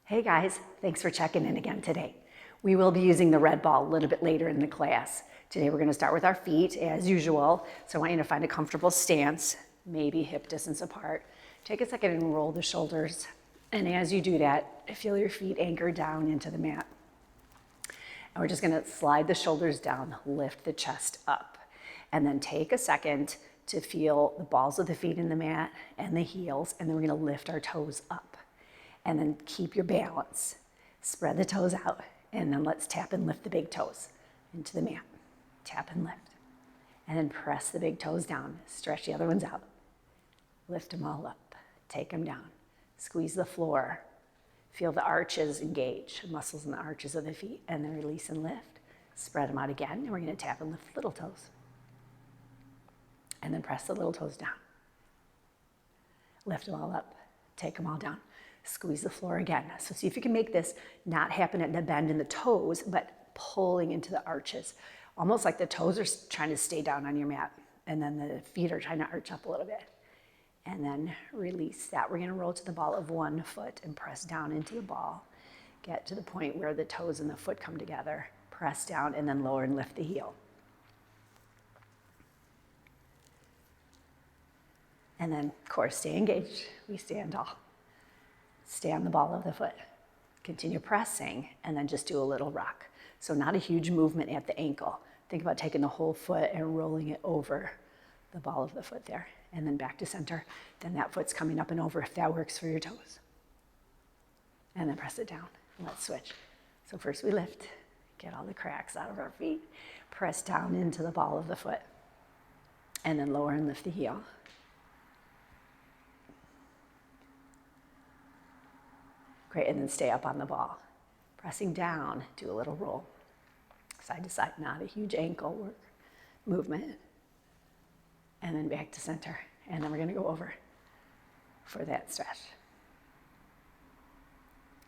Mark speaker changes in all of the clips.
Speaker 1: Hey guys, thanks for checking in again today. We will be using the red ball a little bit later in the class. Today we're going to start with our feet as usual. So I want you to find a comfortable stance, maybe hip distance apart. Take a second and roll the shoulders. And as you do that, feel your feet anchor down into the mat. And we're just going to slide the shoulders down, lift the chest up. And then take a second to feel the balls of the feet in the mat and the heels. And then we're going to lift our toes up. And then keep your balance. Spread the toes out, and then let's tap and lift the big toes into the mat. Tap and lift. And then press the big toes down. Stretch the other ones out. Lift them all up. Take them down. Squeeze the floor. Feel the arches engage, muscles in the arches of the feet, and then release and lift. Spread them out again, and we're going to tap and lift little toes. And then press the little toes down. Lift them all up. Take them all down. Squeeze the floor again. So see if you can make this not happen at the bend in the toes, but pulling into the arches. Almost like the toes are trying to stay down on your mat, and then the feet are trying to arch up a little bit. And then release that. We're going to roll to the ball of one foot and press down into the ball. Get to the point where the toes and the foot come together. Press down and then lower and lift the heel. And then, of course, stay engaged. We stand tall. Stay on the ball of the foot. Continue pressing, and then just do a little rock. So not a huge movement at the ankle. Think about taking the whole foot and rolling it over the ball of the foot there, and then back to center. Then that foot's coming up and over if that works for your toes. And then press it down. Let's switch. So first we lift, get all the cracks out of our feet, press down into the ball of the foot, and then lower and lift the heel. Great, and then stay up on the ball. Pressing down, do a little roll. Side to side, not a huge ankle work movement. And then back to center. And then we're gonna go over for that stretch.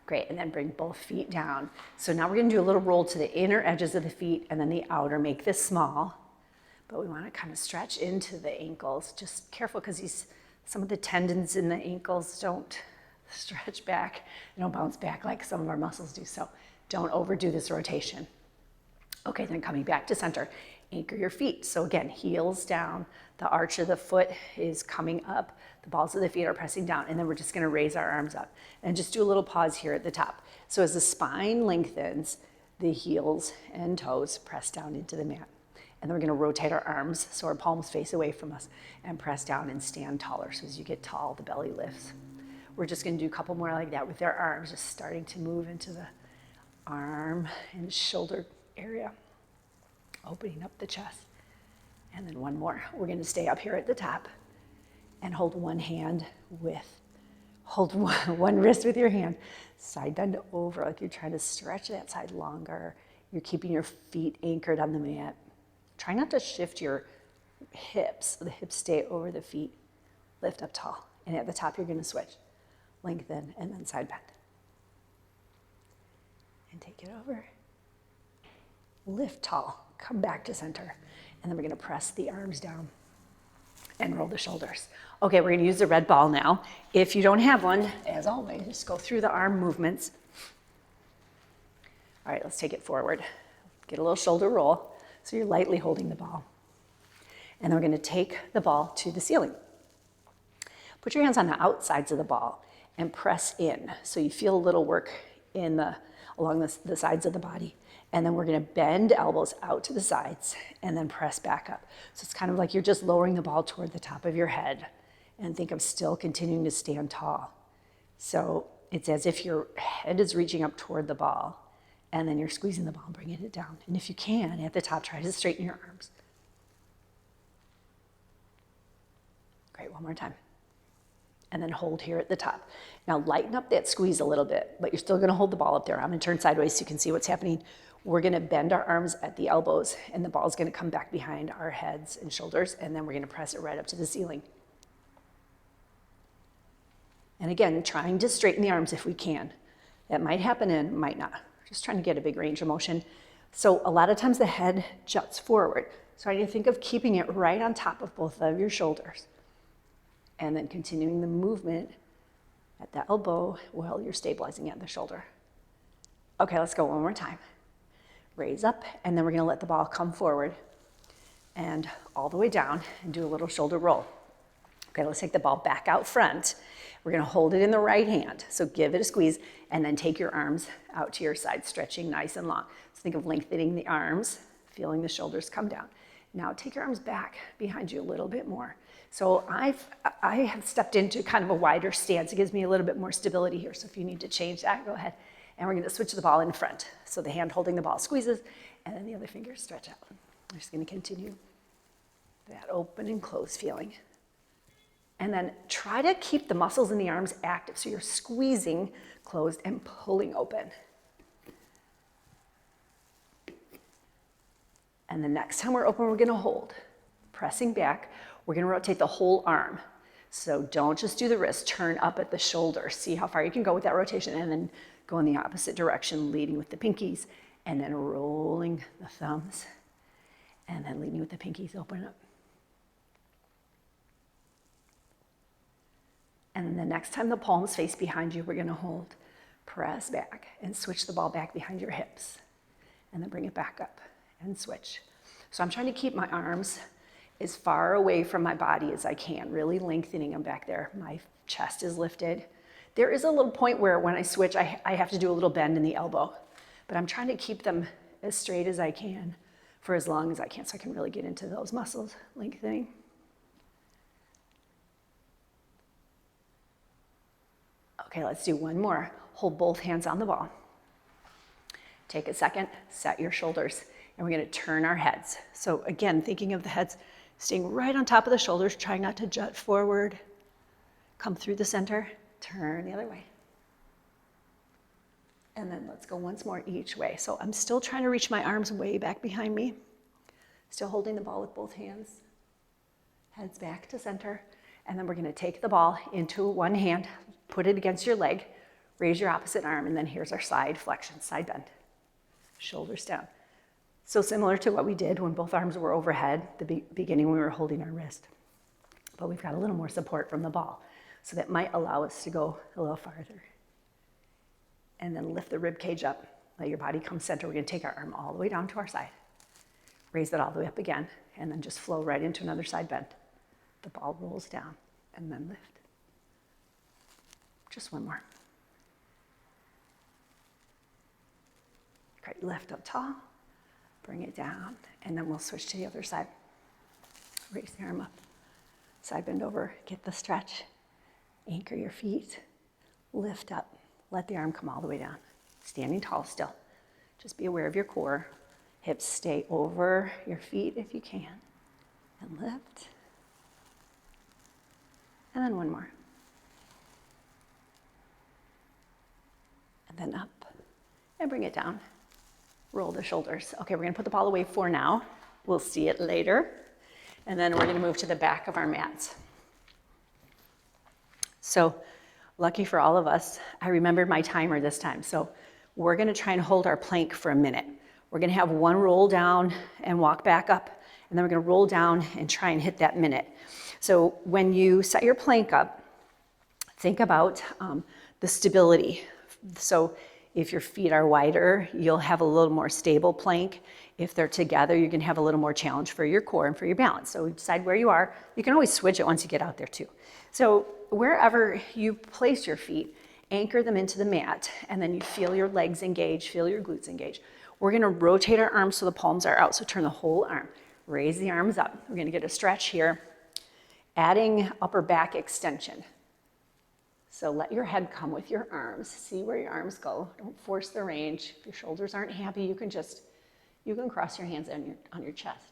Speaker 1: Great, and then bring both feet down. So now we're gonna do a little roll to the inner edges of the feet and then the outer. Make this small, but we wanna kind of stretch into the ankles. Just careful because some of the tendons in the ankles don't stretch back, they don't bounce back like some of our muscles do, so don't overdo this rotation. Okay, then coming back to center, anchor your feet. So again, heels down, the arch of the foot is coming up, the balls of the feet are pressing down, and then we're just gonna raise our arms up. And just do a little pause here at the top. So as the spine lengthens, the heels and toes press down into the mat. And then we're gonna rotate our arms so our palms face away from us and press down and stand taller. So as you get tall, the belly lifts. We're just going to do a couple more like that with our arms, just starting to move into the arm and shoulder area, opening up the chest. And then one more. We're going to stay up here at the top and hold one wrist with your hand, side bend over, like you're trying to stretch that side longer. You're keeping your feet anchored on the mat. Try not to shift your hips. The hips stay over the feet. Lift up tall. And at the top, you're going to switch. Lengthen, and then side bend. And take it over. Lift tall, come back to center. And then we're gonna press the arms down and roll the shoulders. Okay, we're gonna use the red ball now. If you don't have one, as always, just go through the arm movements. All right, let's take it forward. Get a little shoulder roll, so you're lightly holding the ball. And then we're gonna take the ball to the ceiling. Put your hands on the outsides of the ball and press in. So you feel a little work along the sides of the body. And then we're gonna bend elbows out to the sides and then press back up. So it's kind of like you're just lowering the ball toward the top of your head and think of still continuing to stand tall. So it's as if your head is reaching up toward the ball and then you're squeezing the ball and bringing it down. And if you can, at the top, try to straighten your arms. Great, one more time. And then hold here at the top. Now lighten up that squeeze a little bit, but you're still gonna hold the ball up there. I'm gonna turn sideways so you can see what's happening. We're gonna bend our arms at the elbows and the ball's gonna come back behind our heads and shoulders, and then we're gonna press it right up to the ceiling. And again, trying to straighten the arms if we can. That might happen and might not. Just trying to get a big range of motion. So a lot of times the head juts forward. So I need to think of keeping it right on top of both of your shoulders. And then continuing the movement at the elbow while you're stabilizing at the shoulder. Okay, let's go one more time. Raise up, and then we're gonna let the ball come forward and all the way down and do a little shoulder roll. Okay, let's take the ball back out front. We're gonna hold it in the right hand. So give it a squeeze and then take your arms out to your side, stretching nice and long. So think of lengthening the arms, feeling the shoulders come down. Now take your arms back behind you a little bit more. So I have stepped into kind of a wider stance. It gives me a little bit more stability here. So if you need to change that, go ahead. And we're gonna switch the ball in front. So the hand holding the ball squeezes, and then the other fingers stretch out. We're just gonna continue that open and close feeling. And then try to keep the muscles in the arms active. So you're squeezing closed and pulling open. And the next time we're open, we're gonna hold. Pressing back, we're gonna rotate the whole arm. So don't just do the wrist, turn up at the shoulder. See how far you can go with that rotation, and then go in the opposite direction, leading with the pinkies, and then rolling the thumbs, and then leading with the pinkies, open up. And then the next time the palms face behind you, we're gonna hold, press back, and switch the ball back behind your hips. And then bring it back up and switch. So I'm trying to keep my arms as far away from my body as I can, really lengthening them back there. My chest is lifted. There is a little point where when I switch, I have to do a little bend in the elbow, but I'm trying to keep them as straight as I can for as long as I can so I can really get into those muscles lengthening. Okay, let's do one more. Hold both hands on the ball. Take a second, set your shoulders, and we're gonna turn our heads. So again, thinking of the heads staying right on top of the shoulders, trying not to jut forward, come through the center, turn the other way. And then let's go once more each way. So I'm still trying to reach my arms way back behind me, still holding the ball with both hands, heads back to center, and then we're gonna take the ball into one hand, put it against your leg, raise your opposite arm, and then here's our side flexion, side bend. Shoulders down. So similar to what we did when both arms were overhead, the beginning we were holding our wrist, but we've got a little more support from the ball. So that might allow us to go a little farther. And then lift the rib cage up, let your body come center. We're gonna take our arm all the way down to our side, raise it all the way up again, and then just flow right into another side bend. The ball rolls down and then lift. Just one more. Great, lift up tall, bring it down, and then we'll switch to the other side. Raise the arm up, side bend over, get the stretch, anchor your feet, lift up, let the arm come all the way down. Standing tall still. Just be aware of your core. Hips stay over your feet if you can, and lift. And then one more. And then up, and bring it down. Roll the shoulders. Okay, we're gonna put the ball away for now. We'll see it later. And then we're gonna move to the back of our mats. So lucky for all of us, I remembered my timer this time. So we're gonna try and hold our plank for a minute. We're gonna have one roll down and walk back up, and then we're gonna roll down and try and hit that minute. So when you set your plank up, think about the stability. So if your feet are wider, you'll have a little more stable plank. If they're together, you're gonna have a little more challenge for your core and for your balance. So decide where you are. You can always switch it once you get out there too. So wherever you place your feet, anchor them into the mat, and then you feel your legs engage, feel your glutes engage. We're gonna rotate our arms so the palms are out, so turn the whole arm. Raise the arms up. We're gonna get a stretch here, adding upper back extension. So let your head come with your arms. See where your arms go. Don't force the range. If your shoulders aren't happy, you can cross your hands on your chest.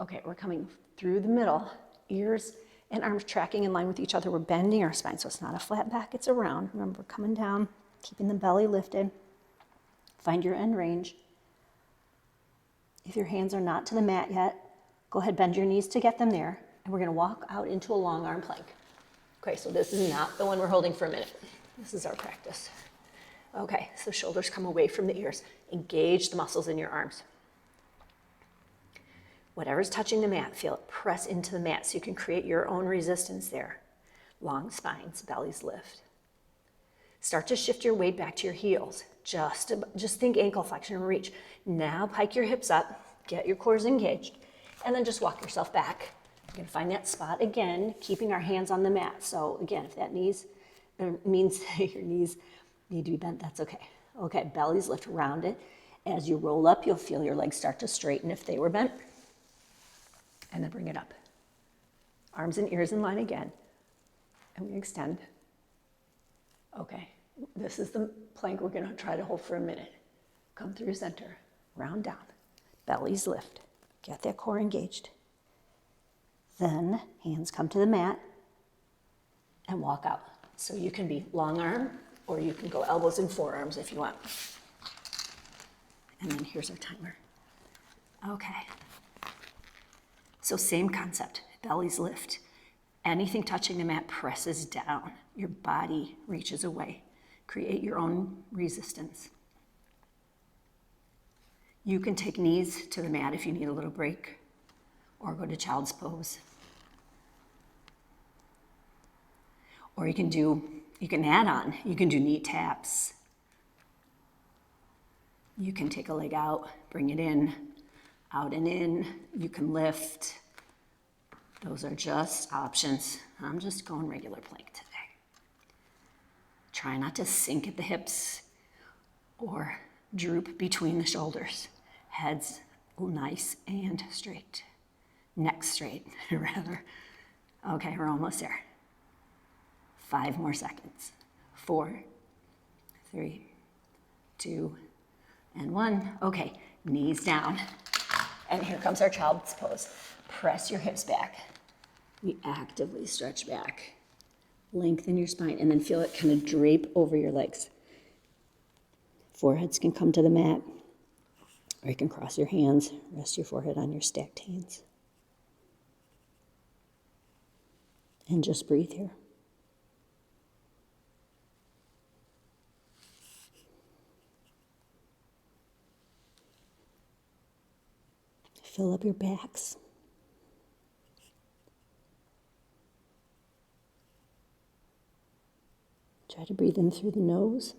Speaker 1: Okay, we're coming through the middle, ears and arms tracking in line with each other. We're bending our spine, so it's not a flat back, it's a round. Remember, we're coming down, keeping the belly lifted. Find your end range. If your hands are not to the mat yet, go ahead, bend your knees to get them there, and we're gonna walk out into a long arm plank. Okay, so this is not the one we're holding for a minute. This is our practice. Okay, so shoulders come away from the ears. Engage the muscles in your arms. Whatever's touching the mat, feel it press into the mat so you can create your own resistance there. Long spines, bellies lift. Start to shift your weight back to your heels. Just think ankle flexion and reach. Now pike your hips up, get your cores engaged, and then just walk yourself back. You're gonna find that spot again, keeping our hands on the mat. So again, if that means your knees need to be bent, that's okay. Okay, bellies lift, round it. As you roll up, you'll feel your legs start to straighten if they were bent. And then bring it up. Arms and ears in line again. And we extend. Okay, this is the plank we're gonna try to hold for a minute. Come through center, round down, bellies lift. Get that core engaged. Then hands come to the mat and walk out. So you can be long arm or you can go elbows and forearms if you want. And then here's our timer. Okay. So same concept, bellies lift. Anything touching the mat presses down. Your body reaches away. Create your own resistance. You can take knees to the mat if you need a little break, or go to child's pose. Or you can add on, you can do knee taps. You can take a leg out, bring it in, out and in. You can lift. Those are just options. I'm just going regular plank today. Try not to sink at the hips or droop between the shoulders. Heads nice and straight. Neck straight, rather. Okay, we're almost there. 5 more seconds. 4, 3, 2, and 1. Okay, knees down. And here comes our child's pose. Press your hips back. We actively stretch back. Lengthen your spine and then feel it kind of drape over your legs. Foreheads can come to the mat, or you can cross your hands, rest your forehead on your stacked hands. And just breathe here. Fill up your backs. Try to breathe in through the nose.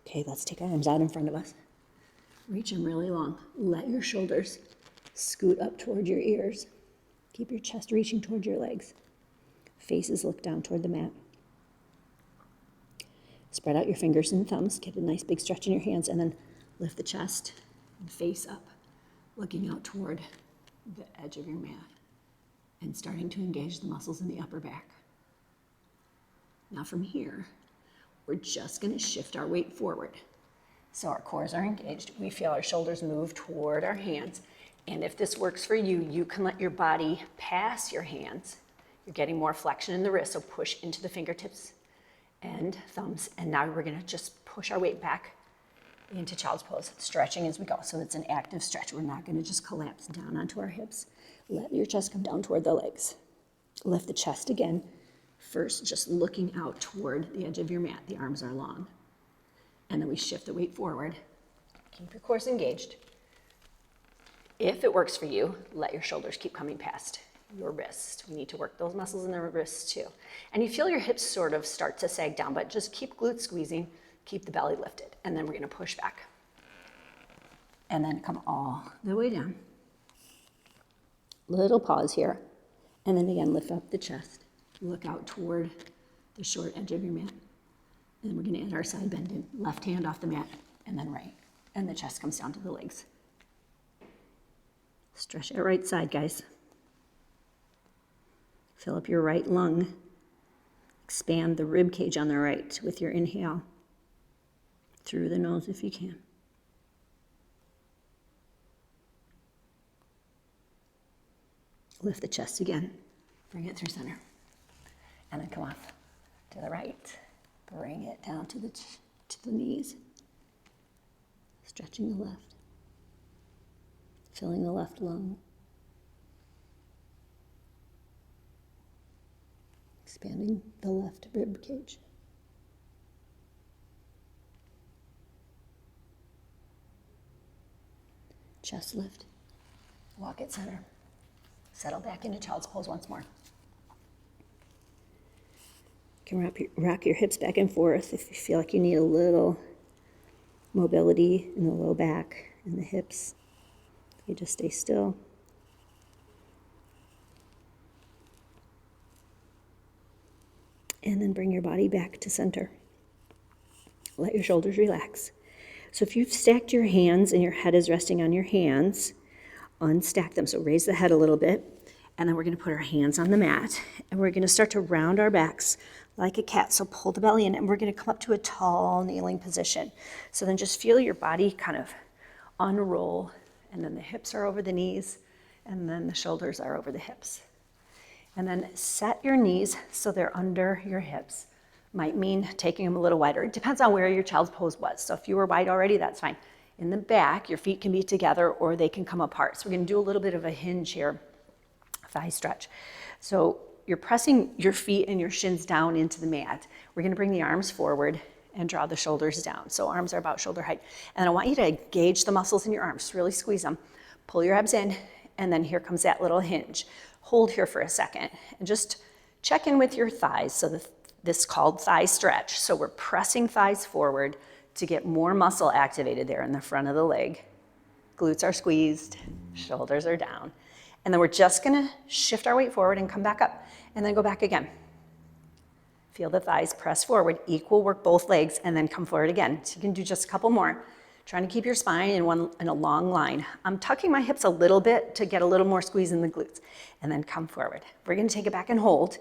Speaker 1: Okay, let's take our arms out in front of us. Reach them really long. Let your shoulders scoot up toward your ears. Keep your chest reaching toward your legs. Faces look down toward the mat. Spread out your fingers and thumbs. Get a nice big stretch in your hands, and then lift the chest and face up, looking out toward the edge of your mat and starting to engage the muscles in the upper back. Now from here, we're just going to shift our weight forward. So our cores are engaged. We feel our shoulders move toward our hands. And if this works for you, you can let your body pass your hands. You're getting more flexion in the wrist, so push into the fingertips and thumbs. And now we're going to just push our weight back into child's pose, stretching as we go. So it's an active stretch. We're not going to just collapse down onto our hips. Let your chest come down toward the legs. Lift the chest again. First, just looking out toward the edge of your mat. The arms are long. And then we shift the weight forward. Keep your core engaged. If it works for you, let your shoulders keep coming past your wrist. We need to work those muscles in the wrists too. And you feel your hips sort of start to sag down, but just keep glutes squeezing, keep the belly lifted. And then we're going to push back. And then come all the way down. Little pause here. And then again, lift up the chest. Look out toward the short edge of your mat. And then we're going to add our side bend in. Left hand off the mat, and then right. And the chest comes down to the legs. Stretch that right side, guys. Fill up your right lung. Expand the rib cage on the right with your inhale. Through the nose if you can. Lift the chest again. Bring it through center. And then come off to the right. Bring it down to the knees. Stretching the left. Filling the left lung. Expanding the left rib cage. Chest lift. Walk at center. Settle back into child's pose once more. You can rock your hips back and forth if you feel like you need a little mobility in the low back and the hips. You just stay still. And then bring your body back to center. Let your shoulders relax. So if you've stacked your hands and your head is resting on your hands, unstack them. So raise the head a little bit. And then we're going to put our hands on the mat. And we're going to start to round our backs like a cat. So pull the belly in. And we're going to come up to a tall kneeling position. So then just feel your body kind of unroll. And then the hips are over the knees. And then the shoulders are over the hips. And then set your knees so they're under your hips. Might mean taking them a little wider. It depends on where your child's pose was. So if you were wide already, that's fine. In the back, your feet can be together or they can come apart. So we're going to do a little bit of a hinge here, thigh stretch. So you're pressing your feet and your shins down into the mat. We're going to bring the arms forward and draw the shoulders down. So arms are about shoulder height. And I want you to engage the muscles in your arms. Just really squeeze them. Pull your abs in, and then here comes that little hinge. Hold here for a second and just check in with your thighs. So this is called thigh stretch. So we're pressing thighs forward to get more muscle activated there in the front of the leg. Glutes are squeezed, shoulders are down. And then we're just gonna shift our weight forward and come back up and then go back again. Feel the thighs press forward, equal work both legs, and then come forward again. So you can do just a couple more. Trying to keep your spine in a long line. I'm tucking my hips a little bit to get a little more squeeze in the glutes. And then come forward. We're gonna take it back and hold.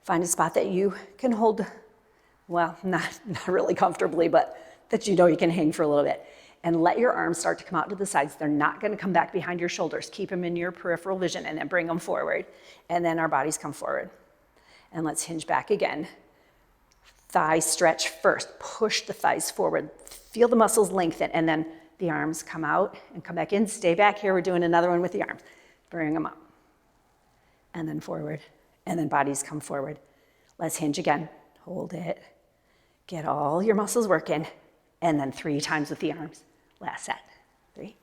Speaker 1: Find a spot that you can hold, well, not really comfortably, but that you know you can hang for a little bit. And let your arms start to come out to the sides. They're not gonna come back behind your shoulders. Keep them in your peripheral vision and then bring them forward. And then our bodies come forward. And let's hinge back again. Thigh stretch first. Push the thighs forward. Feel the muscles lengthen, and then the arms come out and come back in. Stay back here. We're doing another one with the arms. Bring them up. And then forward. And then bodies come forward. Let's hinge again. Hold it. Get all your muscles working. And then 3 times with the arms. Last set. 3.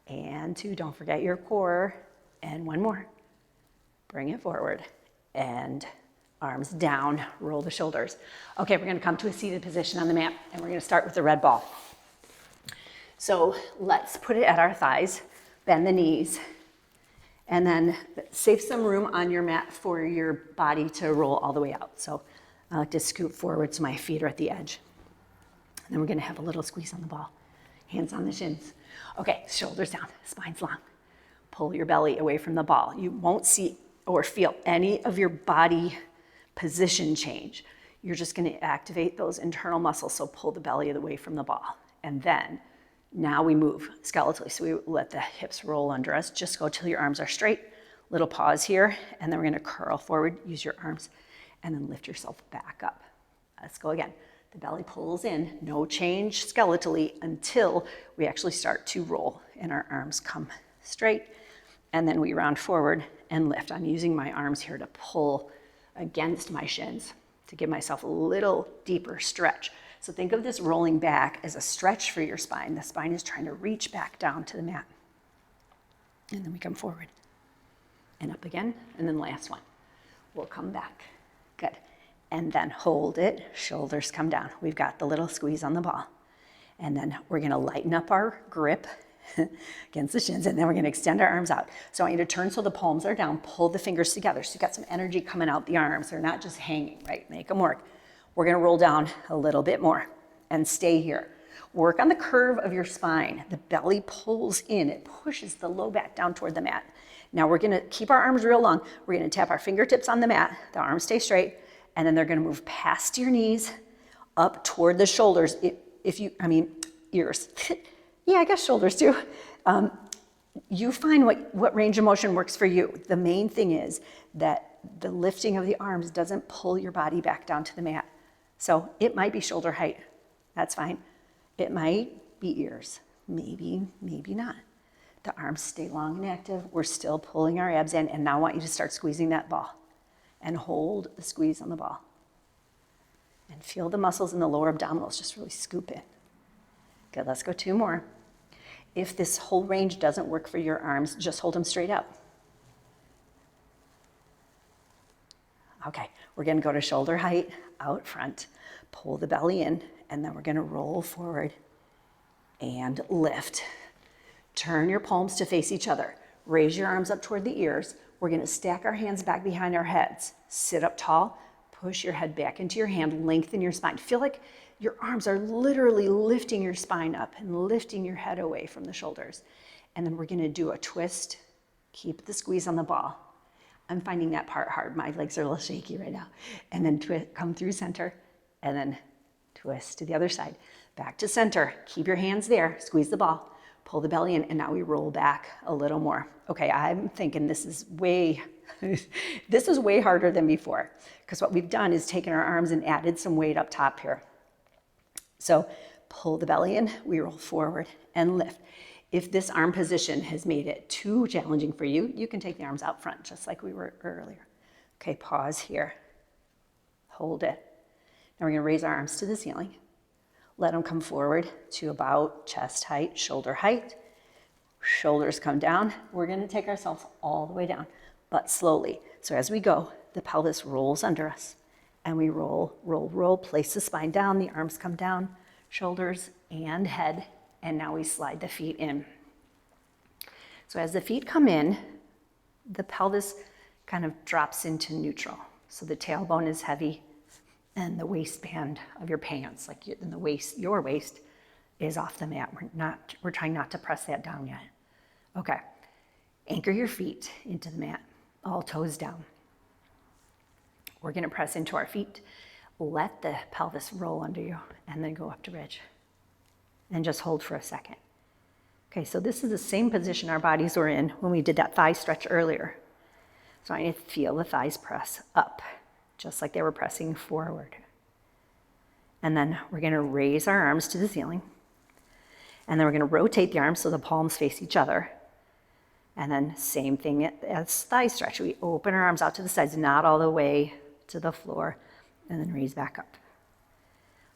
Speaker 1: And 2. Don't forget your core. And 1 more. Bring it forward. And arms down, roll the shoulders. Okay, we're gonna come to a seated position on the mat, and we're gonna start with the red ball. So let's put it at our thighs, bend the knees, and then save some room on your mat for your body to roll all the way out. So I like to scoot forward so my feet are at the edge. And then we're gonna have a little squeeze on the ball. Hands on the shins. Okay, shoulders down, spine's long. Pull your belly away from the ball. You won't see or feel any of your body position change. You're just going to activate those internal muscles, so pull the belly away from the ball. And then, now we move skeletally, so we let the hips roll under us. Just go till your arms are straight. Little pause here, and then we're going to curl forward, use your arms, and then lift yourself back up. Let's go again. The belly pulls in, no change skeletally until we actually start to roll, and our arms come straight, and then we round forward and lift. I'm using my arms here to pull against my shins to give myself a little deeper stretch. So think of this rolling back as a stretch for your spine. The spine is trying to reach back down to the mat. And then we come forward and up again, and then last one. We'll come back. Good. And then hold it, shoulders come down. We've got the little squeeze on the ball. And then we're gonna lighten up our grip against the shins, and then we're gonna extend our arms out. So I want you to turn so the palms are down, pull the fingers together. So you've got some energy coming out the arms. They're not just hanging, right? Make them work. We're gonna roll down a little bit more and stay here. Work on the curve of your spine. The belly pulls in, it pushes the low back down toward the mat. Now we're gonna keep our arms real long. We're gonna tap our fingertips on the mat, the arms stay straight, and then they're gonna move past your knees, up toward the shoulders. Ears. Yeah, I guess shoulders too. You find what range of motion works for you. The main thing is that the lifting of the arms doesn't pull your body back down to the mat. So it might be shoulder height, that's fine. It might be ears, maybe not. The arms stay long and active. We're still pulling our abs in, and now I want you to start squeezing that ball and hold the squeeze on the ball. And feel the muscles in the lower abdominals just really scoop in. Good, let's go 2 more. If this whole range doesn't work for your arms, just hold them straight up. Okay, we're gonna go to shoulder height out front, pull the belly in, and then we're gonna roll forward and lift. Turn your palms to face each other. Raise your arms up toward the ears. We're gonna stack our hands back behind our heads. Sit up tall, push your head back into your hand, lengthen your spine. Feel like your arms are literally lifting your spine up and lifting your head away from the shoulders. And then we're gonna do a twist. Keep the squeeze on the ball. I'm finding that part hard. My legs are a little shaky right now. And then come through center, and then twist to the other side. Back to center. Keep your hands there. Squeeze the ball. Pull the belly in, and now we roll back a little more. Okay, I'm thinking this is way harder than before, because what we've done is taken our arms and added some weight up top here. So pull the belly in, we roll forward and lift. If this arm position has made it too challenging for you, you can take the arms out front, just like we were earlier. Okay, pause here. Hold it. Now we're gonna raise our arms to the ceiling. Let them come forward to about chest height, shoulder height. Shoulders come down. We're gonna take ourselves all the way down, but slowly. So as we go, the pelvis rolls under us, and we roll, roll, roll, place the spine down, the arms come down, shoulders and head, and now we slide the feet in. So as the feet come in, the pelvis kind of drops into neutral. So the tailbone is heavy, and the waistband of your pants, like in the waist, your waist, is off the mat. We're trying not to press that down yet. Okay, anchor your feet into the mat, all toes down. We're gonna press into our feet, let the pelvis roll under you, and then go up to ridge. And just hold for a second. Okay, so this is the same position our bodies were in when we did that thigh stretch earlier. So I need to feel the thighs press up, just like they were pressing forward. And then we're gonna raise our arms to the ceiling. And then we're gonna rotate the arms so the palms face each other. And then same thing as thigh stretch. We open our arms out to the sides, not all the way to the floor, and then raise back up.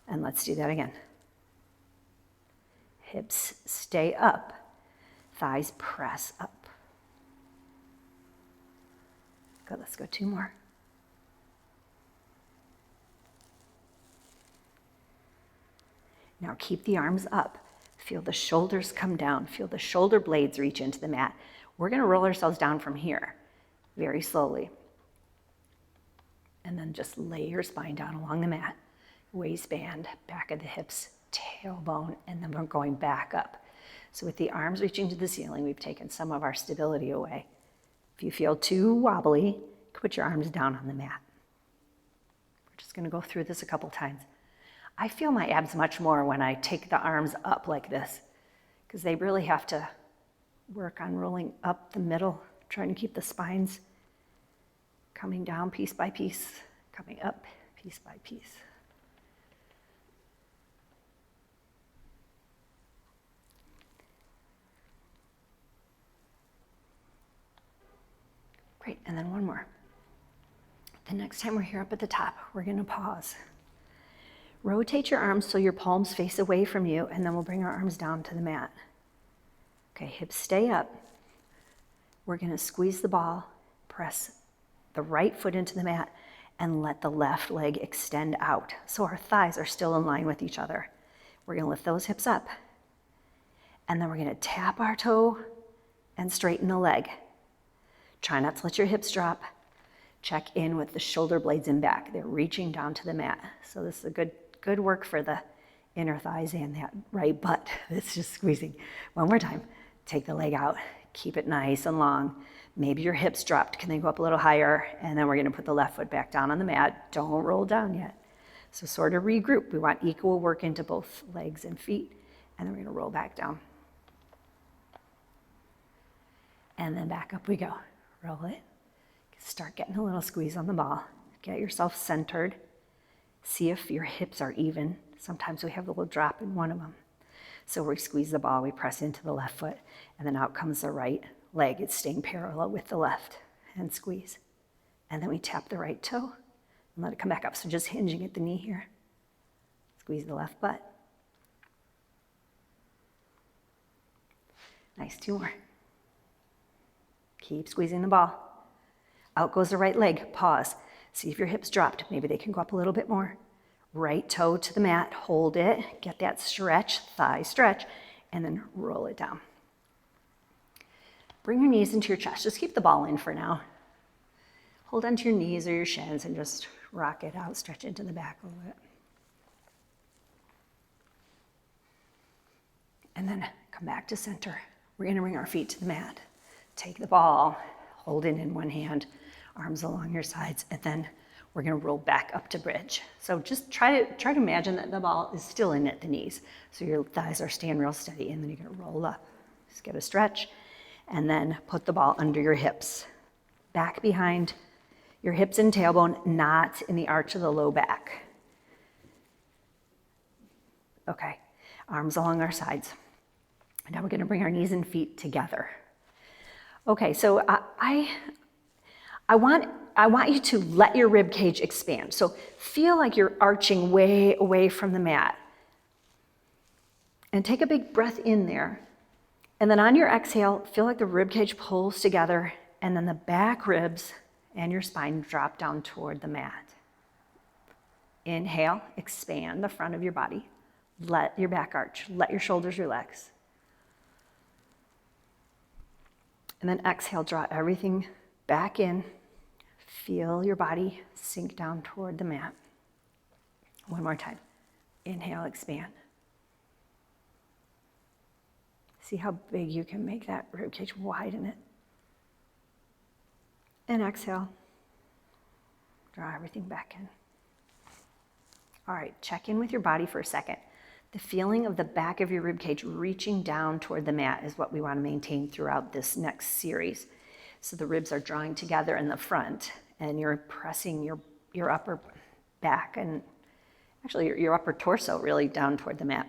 Speaker 1: And let's do that again. Hips stay up, thighs press up. Good, let's go 2 more. Now keep the arms up. Feel the shoulders come down. Feel the shoulder blades reach into the mat. We're gonna roll ourselves down from here, very slowly. And then just lay your spine down along the mat. Waistband, back of the hips, tailbone, and then we're going back up. So with the arms reaching to the ceiling, we've taken some of our stability away. If you feel too wobbly, put your arms down on the mat. We're just gonna go through this a couple times. I feel my abs much more when I take the arms up like this, because they really have to work on rolling up the middle, trying to keep the spines coming down piece by piece, coming up piece by piece. Great, and then one more. The next time we're here up at the top, we're gonna pause. Rotate your arms so your palms face away from you, and then we'll bring our arms down to the mat. Okay, hips stay up. We're gonna squeeze the ball, press the right foot into the mat, and let the left leg extend out. So our thighs are still in line with each other. We're gonna lift those hips up, and then we're gonna tap our toe and straighten the leg. Try not to let your hips drop. Check in with the shoulder blades in back. They're reaching down to the mat. So this is a good work for the inner thighs and that right butt. It's just squeezing. One more time. Take the leg out. Keep it nice and long. Maybe your hips dropped. Can they go up a little higher? And then we're going to put the left foot back down on the mat. Don't roll down yet. So sort of regroup. We want equal work into both legs and feet. And then we're going to roll back down. And then back up we go. Roll it. Start getting a little squeeze on the ball. Get yourself centered. See if your hips are even. Sometimes we have a little drop in one of them. So we squeeze the ball, we press into the left foot, and then out comes the right leg. It's staying parallel with the left, and squeeze. And then we tap the right toe and let it come back up. So just hinging at the knee here. Squeeze the left butt. Nice, 2 more. Keep squeezing the ball. Out goes the right leg, pause. See if your hips dropped. Maybe they can go up a little bit more. Right toe to the mat, hold it, get that stretch, thigh stretch, and then roll it down. Bring your knees into your chest. Just keep the ball in for now. Hold onto your knees or your shins and just rock it out, stretch into the back a little bit. And then come back to center. We're gonna bring our feet to the mat. Take the ball, hold it in one hand, arms along your sides, and then we're gonna roll back up to bridge. So just try to imagine that the ball is still in at the knees. So your thighs are staying real steady, and then you're gonna roll up. Just get a stretch, and then put the ball under your hips. Back behind your hips and tailbone, not in the arch of the low back. Okay, arms along our sides. Now we're gonna bring our knees and feet together. Okay, so I want you to let your rib cage expand. So feel like you're arching way away from the mat. And take a big breath in there. And then on your exhale, feel like the rib cage pulls together, and then the back ribs and your spine drop down toward the mat. Inhale, expand the front of your body. Let your back arch, let your shoulders relax. And then exhale, draw everything back in. Feel your body sink down toward the mat. One more time. Inhale, expand. See how big you can make that ribcage, widen it. And exhale. Draw everything back in. All right, check in with your body for a second. The feeling of the back of your ribcage reaching down toward the mat is what we want to maintain throughout this next series. So the ribs are drawing together in the front, and you're pressing your upper back and actually your upper torso really down toward the mat.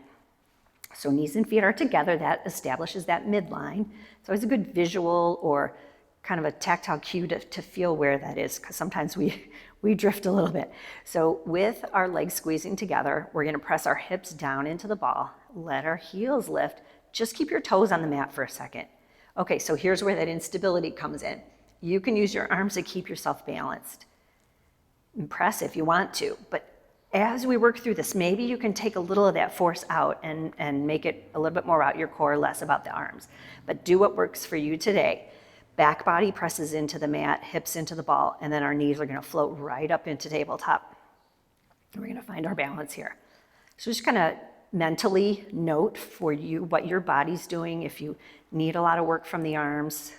Speaker 1: So knees and feet are together. That establishes that midline. It's always a good visual or kind of a tactile cue to feel where that is, because sometimes we drift a little bit. So with our legs squeezing together, we're gonna press our hips down into the ball, let our heels lift. Just keep your toes on the mat for a second. Okay, so here's where that instability comes in. You can use your arms to keep yourself balanced. And press if you want to, but as we work through this, maybe you can take a little of that force out and make it a little bit more about your core, less about the arms. But do what works for you today. Back body presses into the mat, hips into the ball, and then our knees are gonna float right up into tabletop. And we're gonna find our balance here. So just kind of mentally note for you what your body's doing, if you need a lot of work from the arms,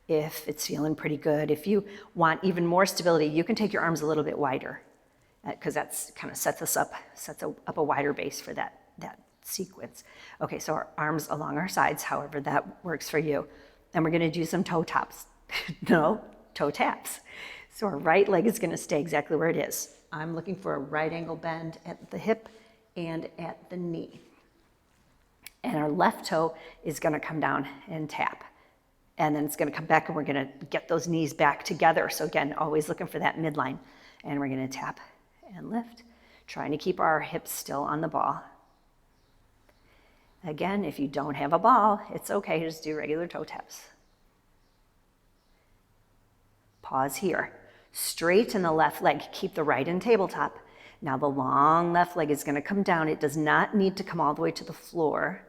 Speaker 1: if it's feeling pretty good. If you want even more stability, you can take your arms a little bit wider, because that's kind of sets up a wider base for that sequence. Okay, so our arms along our sides, however that works for you. And we're gonna do some toe taps. No, toe taps. So our right leg is gonna stay exactly where it is. I'm looking for a right angle bend at the hip and at the knee. And our left toe is gonna come down and tap. And then it's gonna come back and we're gonna get those knees back together. So again, always looking for that midline. And we're gonna tap and lift, trying to keep our hips still on the ball. Again, if you don't have a ball, it's okay, just do regular toe taps. Pause here. Straighten the left leg, keep the right in tabletop. Now the long left leg is gonna come down. It does not need to come all the way to the floor.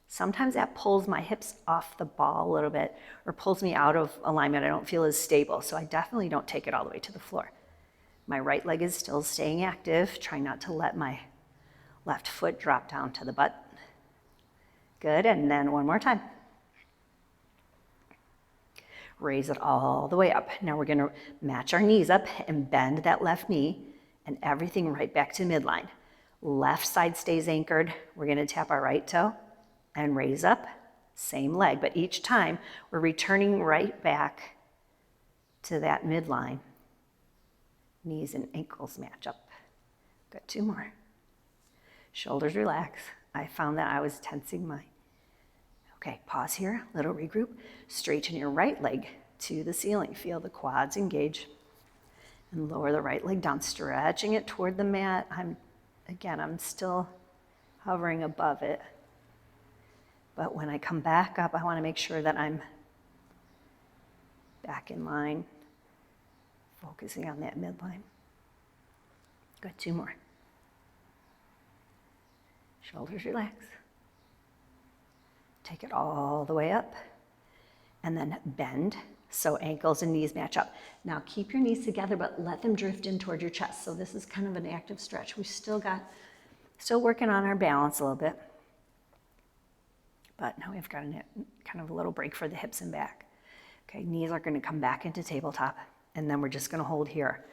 Speaker 1: Sometimes that pulls my hips off the ball a little bit or pulls me out of alignment. I don't feel as stable, so I definitely don't take it all the way to the floor. My right leg is still staying active. Try not to let my left foot drop down to the butt. Good, and then one more time. Raise it all the way up. Now we're gonna match our knees up and bend that left knee and everything right back to midline. Left side stays anchored. We're gonna tap our right toe and raise up, same leg, but each time we're returning right back to that midline. Knees and ankles match up. Got 2 more. Shoulders relax. I found that I was tensing my. Okay, pause here, little regroup. Straighten your right leg to the ceiling. Feel the quads engage. And lower the right leg down, stretching it toward the mat. I'm still hovering above it. But when I come back up, I want to make sure that I'm back in line, focusing on that midline. Good, 2 more. Shoulders relax. Take it all the way up, and then bend so ankles and knees match up. Now keep your knees together, but let them drift in toward your chest. So this is kind of an active stretch. We've still working on our balance a little bit. But now we've got kind of a little break for the hips and back. Okay, knees are gonna come back into tabletop, and then we're just gonna hold here.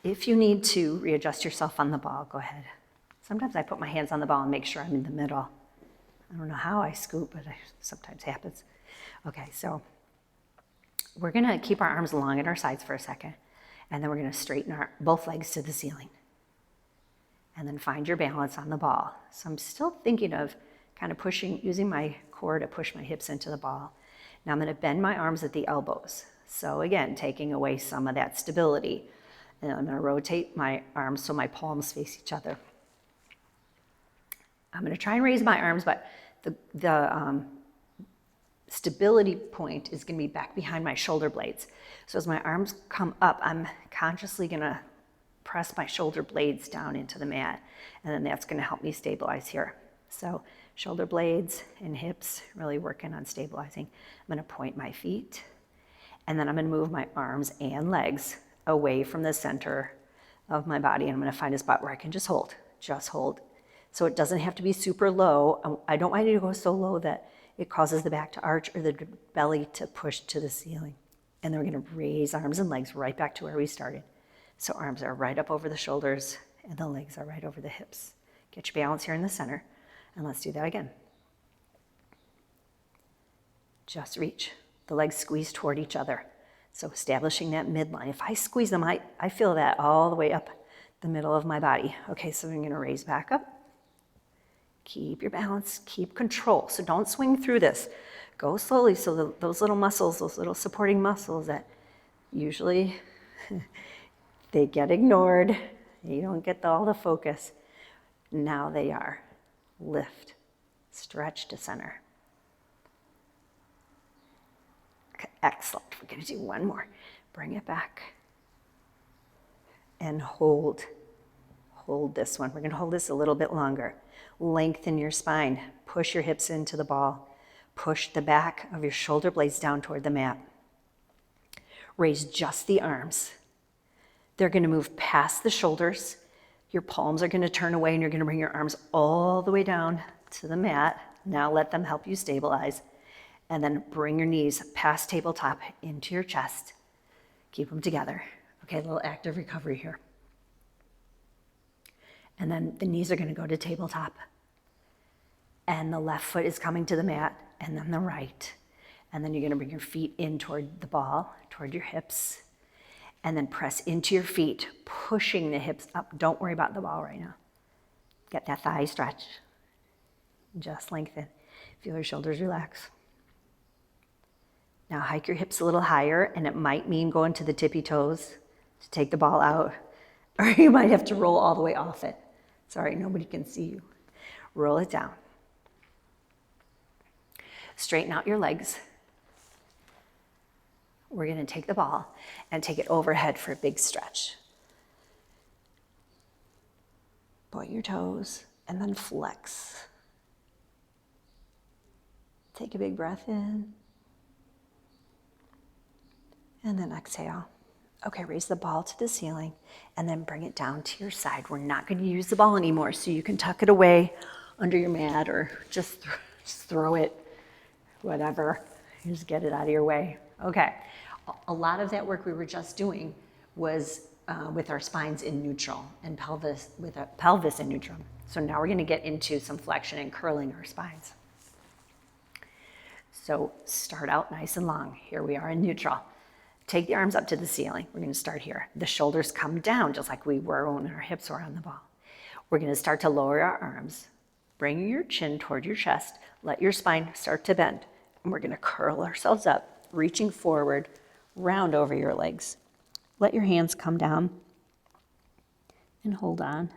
Speaker 1: If you need to readjust yourself on the ball, go ahead. Sometimes I put my hands on the ball and make sure I'm in the middle. I don't know how I scoop, but it sometimes happens. Okay, so we're gonna keep our arms long at our sides for a second, and then we're gonna straighten both legs to the ceiling. And then find your balance on the ball. So I'm still thinking of kind of using my core to push my hips into the ball. Now I'm gonna bend my arms at the elbows. So again, taking away some of that stability. And I'm gonna rotate my arms so my palms face each other. I'm gonna try and raise my arms, but the stability point is gonna be back behind my shoulder blades. So as my arms come up, I'm consciously gonna press my shoulder blades down into the mat, and then that's gonna help me stabilize here. So shoulder blades and hips, really working on stabilizing. I'm gonna point my feet, and then I'm gonna move my arms and legs away from the center of my body, and I'm gonna find a spot where I can just hold. So it doesn't have to be super low. I don't want you to go so low that it causes the back to arch or the belly to push to the ceiling. And then we're gonna raise arms and legs right back to where we started. So arms are right up over the shoulders and the legs are right over the hips. Get your balance here in the center, and let's do that again. Just reach. The legs squeeze toward each other. So establishing that midline. If I squeeze them, I feel that all the way up the middle of my body. Okay, so I'm gonna raise back up. Keep your balance, keep control. So don't swing through this. Go slowly so those little muscles, those little supporting muscles that usually they get ignored. You don't get all the focus. Now they are. Lift, stretch to center. Okay, excellent. We're gonna do one more. Bring it back and hold. Hold this one. We're gonna hold this a little bit longer. Lengthen your spine. Push your hips into the ball. Push the back of your shoulder blades down toward the mat. Raise just the arms. They're gonna move past the shoulders. Your palms are gonna turn away, and you're gonna bring your arms all the way down to the mat. Now let them help you stabilize. And then bring your knees past tabletop into your chest. Keep them together. Okay, a little active recovery here. And then the knees are gonna go to tabletop. And the left foot is coming to the mat, and then the right. And then you're gonna bring your feet in toward the ball, toward your hips. And then press into your feet, pushing the hips up. Don't worry about the ball right now. Get that thigh stretch. Just lengthen. Feel your shoulders relax. Now hike your hips a little higher, and it might mean going to the tippy toes to take the ball out, or you might have to roll all the way off it. Sorry, nobody can see you. Roll it down. Straighten out your legs. We're gonna take the ball and take it overhead for a big stretch. Point your toes and then flex. Take a big breath in. And then exhale. Okay, raise the ball to the ceiling and then bring it down to your side. We're not gonna use the ball anymore, so you can tuck it away under your mat or just throw it, whatever. Just get it out of your way. Okay, a lot of that work we were just doing was with our spines in neutral and pelvis in neutral. So now we're gonna get into some flexion and curling our spines. So start out nice and long. Here we are in neutral. Take the arms up to the ceiling. We're gonna start here. The shoulders come down just like we were when our hips were on the ball. We're gonna start to lower our arms. Bring your chin toward your chest. Let your spine start to bend. And we're gonna curl ourselves up, reaching forward, round over your legs. Let your hands come down and hold on.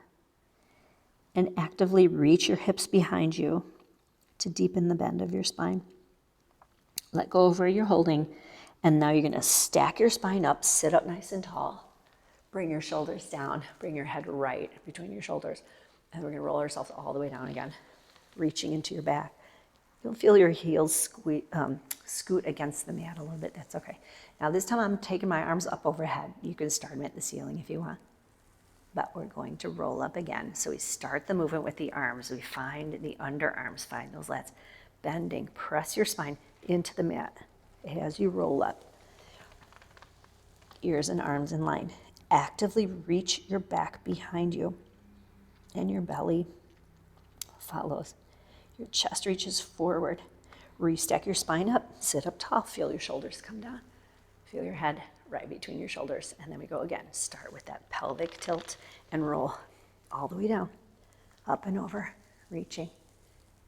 Speaker 1: And actively reach your hips behind you to deepen the bend of your spine. Let go of where you're holding, and now you're gonna stack your spine up, sit up nice and tall, bring your shoulders down, bring your head right between your shoulders, and we're gonna roll ourselves all the way down again, reaching into your back. You'll feel your heels scoot against the mat a little bit, that's okay. Now this time I'm taking my arms up overhead. You can start them at the ceiling if you want, but we're going to roll up again. So we start the movement with the arms. We find the underarms, find those lats, bending, press your spine into the mat as you roll up. Ears and arms in line. Actively reach your back behind you, and your belly follows. Your chest reaches forward. Restack your spine up, sit up tall, feel your shoulders come down. Feel your head right between your shoulders, and then we go again. Start with that pelvic tilt and roll all the way down, up and over, reaching.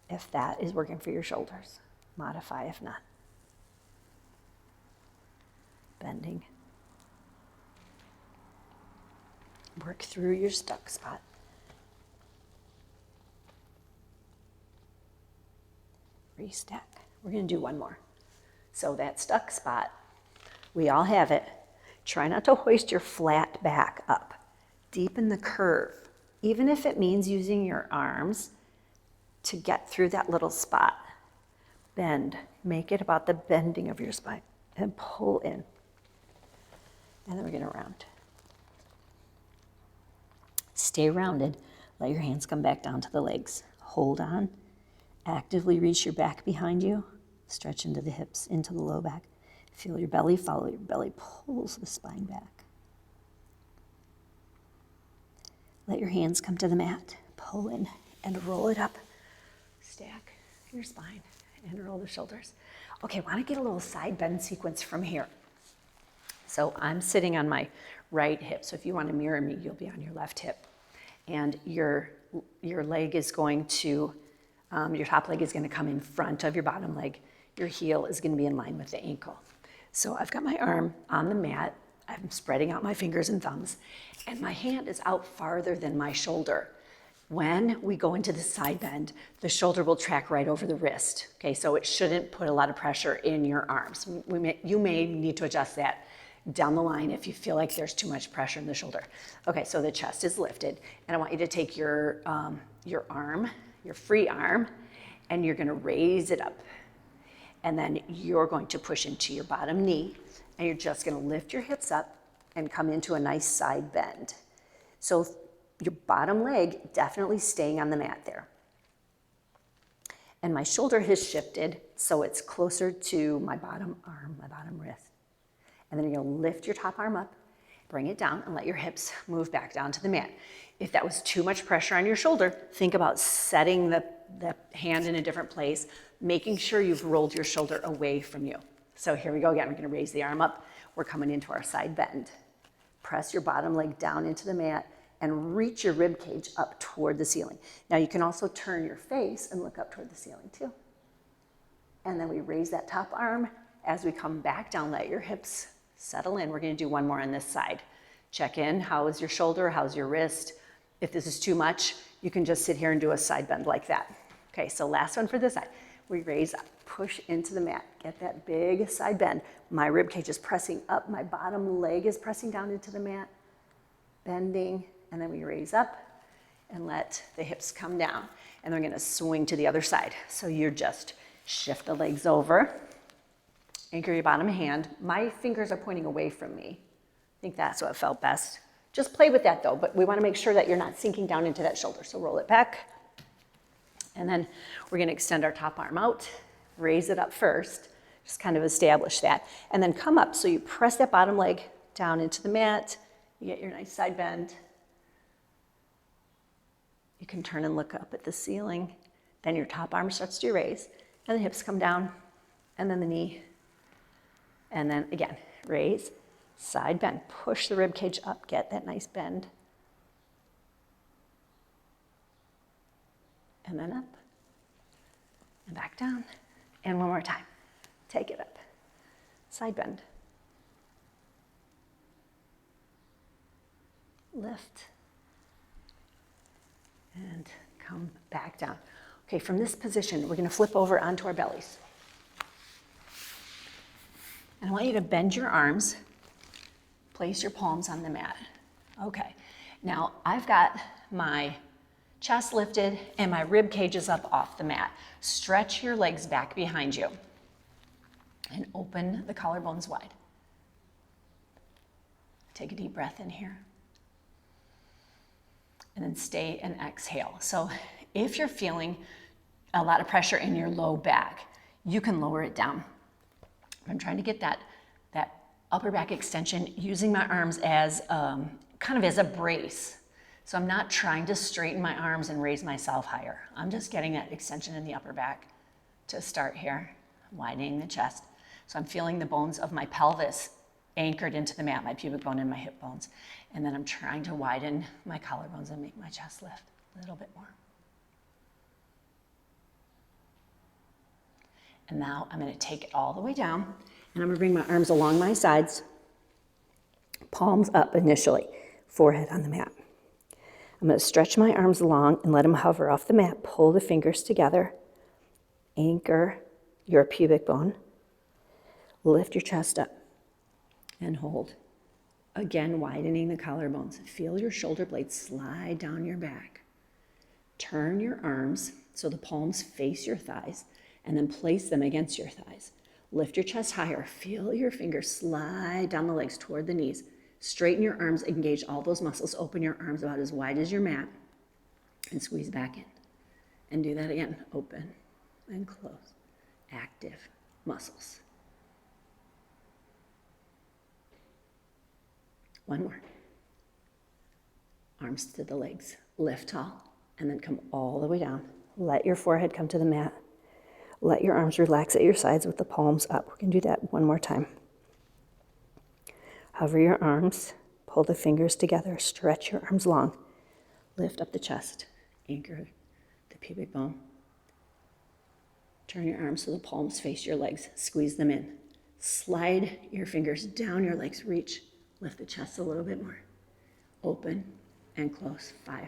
Speaker 1: If that is working for your shoulders, modify if not. Bending. Work through your stuck spot. Restack. We're going to do one more. So that stuck spot, we all have it. Try not to hoist your flat back up. Deepen the curve, even if it means using your arms to get through that little spot. Bend. Make it about the bending of your spine and pull in. And then we're going to round. Stay rounded. Let your hands come back down to the legs. Hold on. Actively reach your back behind you. Stretch into the hips, into the low back. Feel your belly follow. Your belly pulls the spine back. Let your hands come to the mat. Pull in and roll it up. Stack your spine and roll the shoulders. Okay, I want to get a little side bend sequence from here. So I'm sitting on my right hip. So if you want to mirror me, you'll be on your left hip. And your leg is going to, your top leg is going to come in front of your bottom leg. Your heel is going to be in line with the ankle. So I've got my arm on the mat. I'm spreading out my fingers and thumbs, and my hand is out farther than my shoulder. When we go into the side bend, the shoulder will track right over the wrist. Okay, so it shouldn't put a lot of pressure in your arms. You may need to adjust that down the line if you feel like there's too much pressure in the shoulder. Okay, so the chest is lifted, and I want you to take your arm, your free arm, and you're gonna raise it up. And then you're going to push into your bottom knee, and you're just gonna lift your hips up and come into a nice side bend. So your bottom leg definitely staying on the mat there. And my shoulder has shifted, so it's closer to my bottom arm, my bottom wrist. And then you're gonna lift your top arm up, bring it down, and let your hips move back down to the mat. If that was too much pressure on your shoulder, think about setting the hand in a different place, making sure you've rolled your shoulder away from you. So here we go again. We're gonna raise the arm up. We're coming into our side bend. Press your bottom leg down into the mat and reach your rib cage up toward the ceiling. Now you can also turn your face and look up toward the ceiling too. And then we raise that top arm. As we come back down, let your hips settle in. We're gonna do one more on this side. Check in, how is your shoulder, how's your wrist? If this is too much, you can just sit here and do a side bend like that. Okay, so last one for this side. We raise up, push into the mat, get that big side bend. My rib cage is pressing up, my bottom leg is pressing down into the mat, bending, and then we raise up and let the hips come down. And we're gonna swing to the other side. So you just shift the legs over, anchor your bottom hand. My fingers are pointing away from me. I think that's what felt best. Just play with that though, but we wanna make sure that you're not sinking down into that shoulder. So roll it back. And then we're gonna extend our top arm out, raise it up first, just kind of establish that. And then come up, so you press that bottom leg down into the mat, you get your nice side bend. You can turn and look up at the ceiling. Then your top arm starts to raise, and the hips come down, and then the knee. And then again, raise, side bend, push the rib cage up, get that nice bend. And then up, and back down. And one more time, take it up, side bend. Lift, and come back down. Okay, from this position, we're gonna flip over onto our bellies. And I want you to bend your arms, place your palms on the mat. Okay, now I've got my chest lifted and my rib cage is up off the mat. Stretch your legs back behind you and open the collarbones wide. Take a deep breath in here. And then stay and exhale. So if you're feeling a lot of pressure in your low back, you can lower it down. I'm trying to get that upper back extension using my arms as kind of as a brace. So I'm not trying to straighten my arms and raise myself higher. I'm just getting that extension in the upper back to start here, widening the chest. So I'm feeling the bones of my pelvis anchored into the mat, my pubic bone and my hip bones. And then I'm trying to widen my collarbones and make my chest lift a little bit more. And now I'm gonna take it all the way down and I'm gonna bring my arms along my sides, palms up initially, forehead on the mat. I'm gonna stretch my arms long and let them hover off the mat. Pull the fingers together, anchor your pubic bone, lift your chest up and hold. Again, widening the collarbones. Feel your shoulder blades slide down your back. Turn your arms so the palms face your thighs and then place them against your thighs. Lift your chest higher. Feel your fingers slide down the legs toward the knees. Straighten your arms, engage all those muscles. Open your arms about as wide as your mat and squeeze back in. And do that again. Open and close. Active muscles. One more. Arms to the legs. Lift tall and then come all the way down. Let your forehead come to the mat. Let your arms relax at your sides with the palms up. We can do that one more time. Hover your arms, pull the fingers together, stretch your arms long. Lift up the chest, anchor the pubic bone. Turn your arms so the palms face your legs, squeeze them in. Slide your fingers down your legs, reach, lift the chest a little bit more. Open and close, 5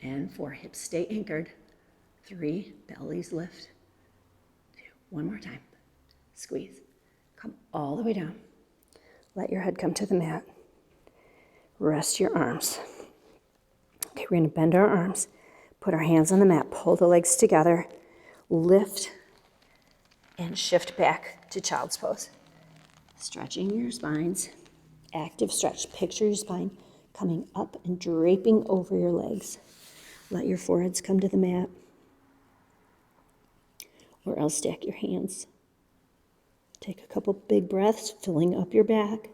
Speaker 1: and 4. Hips stay anchored, 3, bellies lift, 2, one more time. Squeeze, come all the way down. Let your head come to the mat. Rest your arms. Okay, we're gonna bend our arms, put our hands on the mat, pull the legs together, lift, and shift back to child's pose. Stretching your spines, active stretch. Picture your spine coming up and draping over your legs. Let your foreheads come to the mat, or else stack your hands. Take a couple big breaths, filling up your back.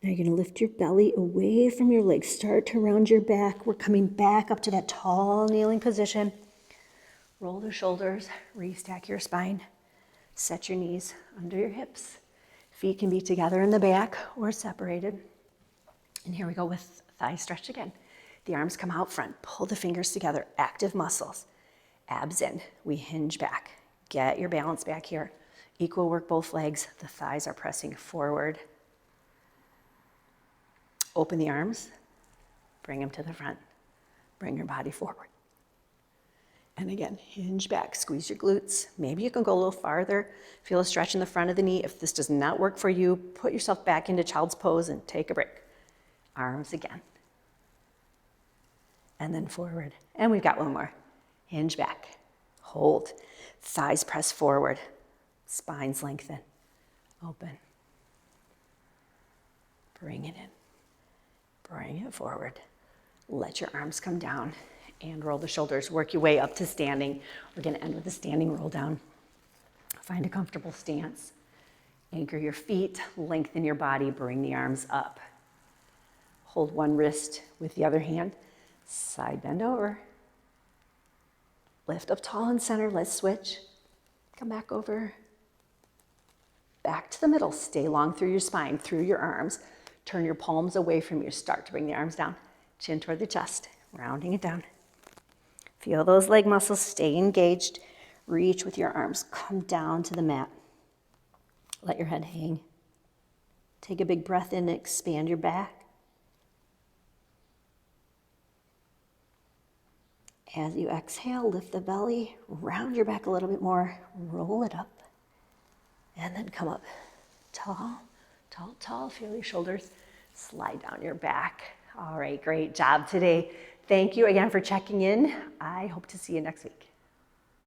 Speaker 1: Now you're going to lift your belly away from your legs. Start to round your back. We're coming back up to that tall kneeling position. Roll the shoulders, restack your spine. Set your knees under your hips. Feet can be together in the back or separated. And here we go with thigh stretch again. The arms come out front. Pull the fingers together. Active muscles. Abs in. We hinge back. Get your balance back here. Equal work both legs. The thighs are pressing forward. Open the arms. Bring them to the front. Bring your body forward. And again, hinge back, squeeze your glutes. Maybe you can go a little farther. Feel a stretch in the front of the knee. If this does not work for you, put yourself back into child's pose and take a break. Arms again. And then forward. And we've got one more. Hinge back, hold. Thighs press forward, spines lengthen, open. Bring it in, bring it forward. Let your arms come down and roll the shoulders. Work your way up to standing. We're gonna end with a standing roll down. Find a comfortable stance. Anchor your feet, lengthen your body, bring the arms up. Hold one wrist with the other hand. Side bend over. Lift up tall and center, let's switch. Come back over. Back to the middle, stay long through your spine, through your arms. Turn your palms away from you, start to bring the arms down. Chin toward the chest, rounding it down. Feel those leg muscles, stay engaged. Reach with your arms, come down to the mat. Let your head hang. Take a big breath in, expand your back. As you exhale, lift the belly, round your back a little bit more, roll it up, and then come up. Tall, tall, tall. Feel your shoulders slide down your back. All right, great job today. Thank you again for checking in. I hope to see you next week.